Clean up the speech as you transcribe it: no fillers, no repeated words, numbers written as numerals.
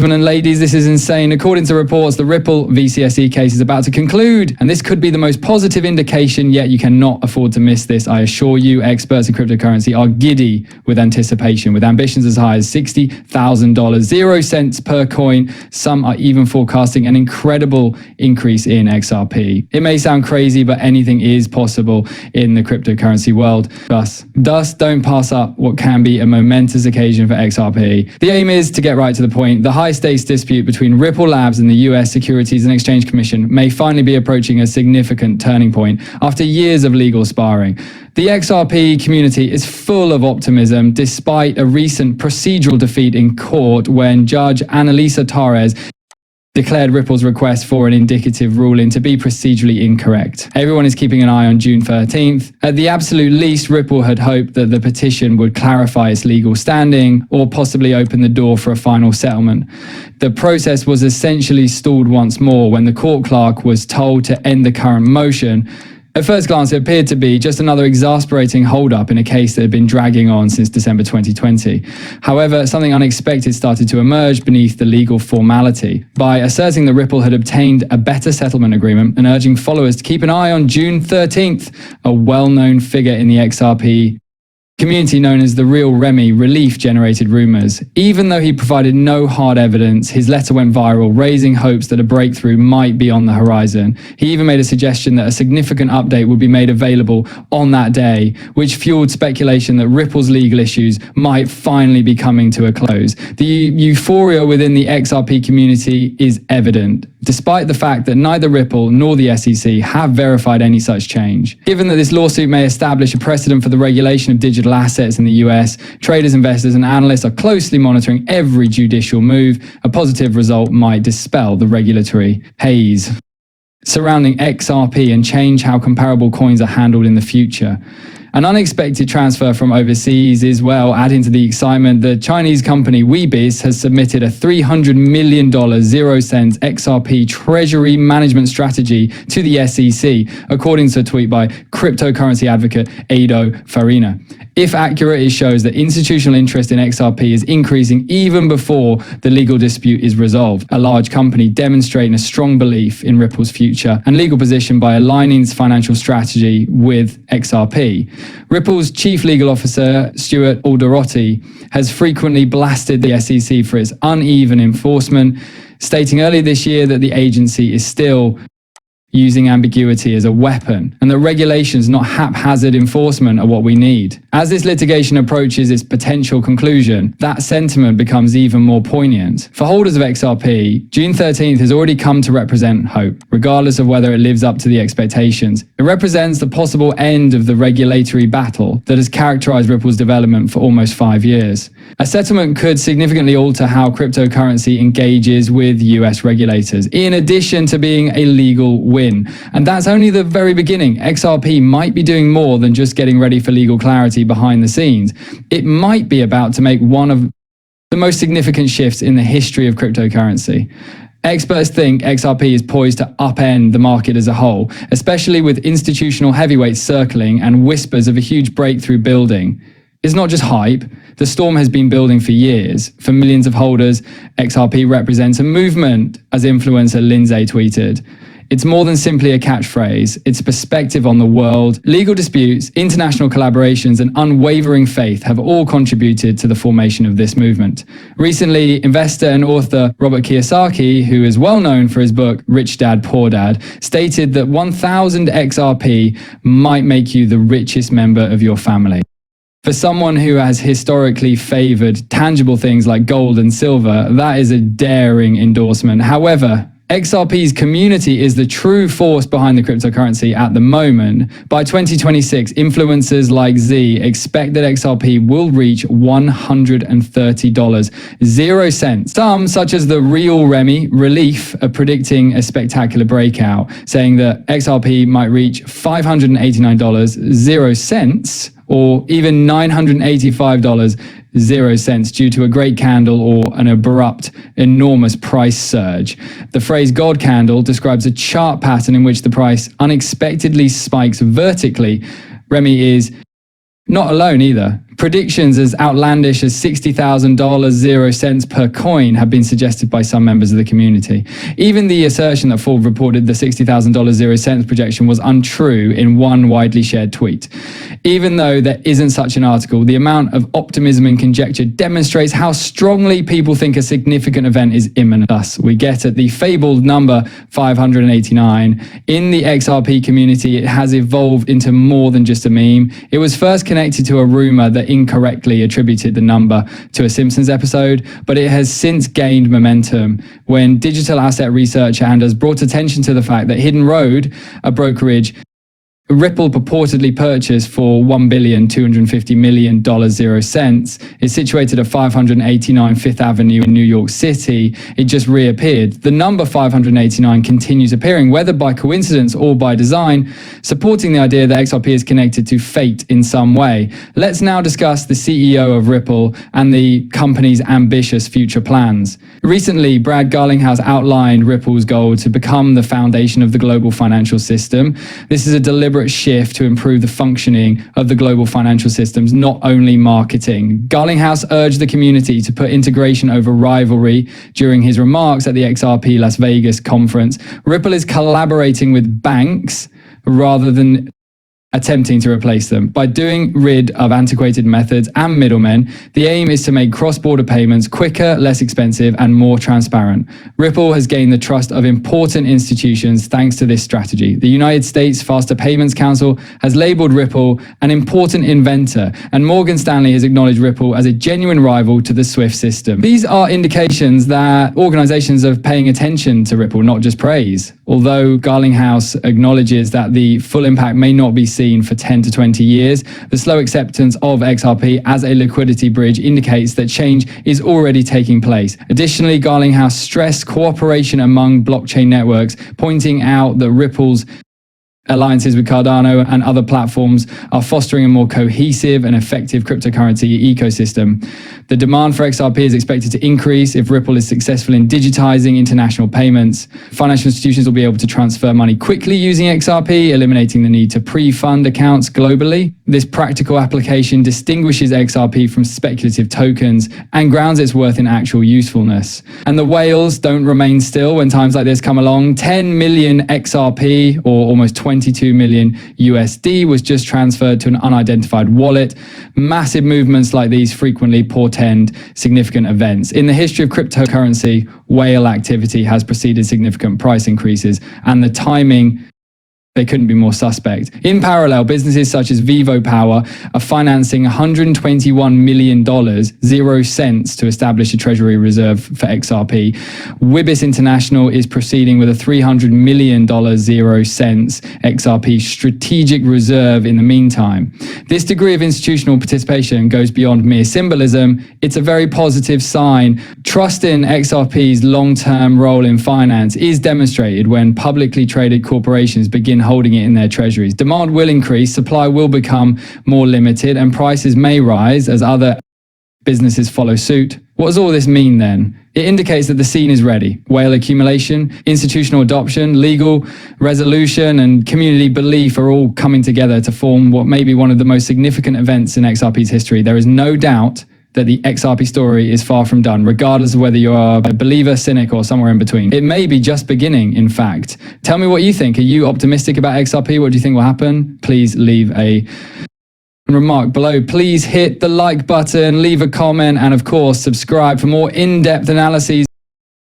Gentlemen and ladies, this is insane. According to reports, the Ripple VCSE case is about to conclude, and this could be the most positive indication, yet you cannot afford to miss this. I assure you, experts in cryptocurrency are giddy with anticipation, with ambitions as high as $60,000, 0 cents per coin. Some are even forecasting an incredible increase in XRP. It may sound crazy, but anything is possible in the cryptocurrency world. Thus, don't pass up what can be a momentous occasion for XRP. The aim is to get right to the point. The high-stakes dispute between Ripple Labs and the US Securities and Exchange Commission may finally be approaching a significant turning point after years of legal sparring. The XRP community is full of optimism despite a recent procedural defeat in court when Judge Annalisa Torres declared Ripple's request for an indicative ruling to be procedurally incorrect. Everyone is keeping an eye on June 13th. At the absolute least, Ripple had hoped that the petition would clarify its legal standing or possibly open the door for a final settlement. The process was essentially stalled once more when the court clerk was told to end the current motion. At first glance, it appeared to be just another exasperating hold-up in a case that had been dragging on since December 2020. However, something unexpected started to emerge beneath the legal formality. By asserting that Ripple had obtained a better settlement agreement and urging followers to keep an eye on June 13th, a well-known figure in the XRP community known as the Real Remy Relief generated rumors. Even though he provided no hard evidence, his letter went viral, raising hopes that a breakthrough might be on the horizon. He even made a suggestion that a significant update would be made available on that day, which fueled speculation that Ripple's legal issues might finally be coming to a close. The euphoria within the XRP community is evident, despite the fact that neither Ripple nor the SEC have verified any such change. Given that this lawsuit may establish a precedent for the regulation of digital assets in the US, traders, investors, and analysts are closely monitoring every judicial move. A positive result might dispel the regulatory haze surrounding XRP and change how comparable coins are handled in the future. An unexpected transfer from overseas is, well, adding to the excitement. The Chinese company Weebiz has submitted a $300 million 0 cents XRP treasury management strategy to the SEC, according to a tweet by cryptocurrency advocate Ado Farina. If accurate, it shows that institutional interest in XRP is increasing even before the legal dispute is resolved. A large company demonstrating a strong belief in Ripple's future and legal position by aligning its financial strategy with XRP. Ripple's chief legal officer, Stuart Alderotti, has frequently blasted the SEC for its uneven enforcement, stating earlier this year that the agency is still using ambiguity as a weapon, and that regulations, not haphazard enforcement, are what we need. As this litigation approaches its potential conclusion, that sentiment becomes even more poignant. For holders of XRP, June 13th has already come to represent hope, regardless of whether it lives up to the expectations. It represents the possible end of the regulatory battle that has characterized Ripple's development for almost 5 years. A settlement could significantly alter how cryptocurrency engages with US regulators, in addition to being a legal win. And that's only the very beginning. XRP might be doing more than just getting ready for legal clarity behind the scenes. It might be about to make one of the most significant shifts in the history of cryptocurrency. Experts think XRP is poised to upend the market as a whole, especially with institutional heavyweights circling and whispers of a huge breakthrough building. It's not just hype. The storm has been building for years. For millions of holders, XRP represents a movement, as influencer Lindsay tweeted. It's more than simply a catchphrase. It's perspective on the world. Legal disputes, international collaborations, and unwavering faith have all contributed to the formation of this movement. Recently, investor and author Robert Kiyosaki, who is well known for his book Rich Dad, Poor Dad, stated that 1,000 XRP might make you the richest member of your family. For someone who has historically favored tangible things like gold and silver, that is a daring endorsement. However, XRP's community is the true force behind the cryptocurrency at the moment. By 2026, influencers like Z expect that XRP will reach $130, 0 cents. Some, such as the Real Remy Relief, are predicting a spectacular breakout, saying that XRP might reach $589, 0 cents, or even $985, 0 cents, due to a great candle or an abrupt, enormous price surge. The phrase God candle describes a chart pattern in which the price unexpectedly spikes vertically. Remy is Not alone either. Predictions as outlandish as $60,000 0 cents per coin have been suggested by some members of the community. Even the assertion that Forbes reported the $60,000 0 cents projection was untrue in one widely shared tweet. Even though there isn't such an article, the amount of optimism and conjecture demonstrates how strongly people think a significant event is imminent. Thus, we get at the fabled number 589. In the XRP community, it has evolved into more than just a meme. It was first connected to a rumor that incorrectly attributed the number to a Simpsons episode, but it has since gained momentum when digital asset researcher Anders brought attention to the fact that Hidden Road, a brokerage Ripple purportedly purchased for $1,250,000,000 0 cents is situated at 589 Fifth Avenue in New York City. It just reappeared. The number 589 continues appearing, whether by coincidence or by design, supporting the idea that XRP is connected to fate in some way. Let's now discuss the CEO of Ripple and the company's ambitious future plans. Recently, Brad Garlinghouse outlined Ripple's goal to become the foundation of the global financial system. This is a deliberate shift to improve the functioning of the global financial systems, not only marketing. Garlinghouse urged the community to put integration over rivalry during his remarks at the XRP Las Vegas conference. Ripple is collaborating with banks rather than attempting to replace them. By doing rid of antiquated methods and middlemen, the aim is to make cross-border payments quicker, less expensive, and more transparent. Ripple has gained the trust of important institutions thanks to this strategy. The United States Faster Payments Council has labeled Ripple an important inventor, and Morgan Stanley has acknowledged Ripple as a genuine rival to the SWIFT system. These are indications that organizations are paying attention to Ripple, not just praise. Although Garlinghouse acknowledges that the full impact may not be seen for 10 to 20 years, the slow acceptance of XRP as a liquidity bridge indicates that change is already taking place. Additionally, Garlinghouse stressed cooperation among blockchain networks, pointing out that Ripple's alliances with Cardano and other platforms are fostering a more cohesive and effective cryptocurrency ecosystem. The demand for XRP is expected to increase if Ripple is successful in digitizing international payments. Financial institutions will be able to transfer money quickly using XRP, eliminating the need to pre-fund accounts globally. This practical application distinguishes XRP from speculative tokens and grounds its worth in actual usefulness. And the whales don't remain still when times like this come along. 10 million XRP, or almost 22 million USD, was just transferred to an unidentified wallet. Massive movements like these frequently portend significant events. In the history of cryptocurrency, whale activity has preceded significant price increases, and the timing, they couldn't be more suspect. In parallel, businesses such as Vivo Power are financing $121 million, 0 cents, to establish a treasury reserve for XRP. Wibis International is proceeding with a $300 million 0 cents XRP strategic reserve in the meantime. This degree of institutional participation goes beyond mere symbolism. It's a very positive sign. Trust in XRP's long-term role in finance is demonstrated when publicly traded corporations begin holding it in their treasuries. Demand will increase, supply will become more limited, and prices may rise as other businesses follow suit. What does all this mean then? It indicates that the scene is ready. Whale accumulation, institutional adoption, legal resolution, and community belief are all coming together to form what may be one of the most significant events in XRP's history. There is no doubt that the XRP story is far from done, regardless of whether you are a believer, cynic, or somewhere in between. It may be just beginning, in fact. Tell me what you think. Are you optimistic about XRP? What do you think will happen? Please leave a remark below. Please hit the like button, leave a comment, and of course, subscribe for more in-depth analyses.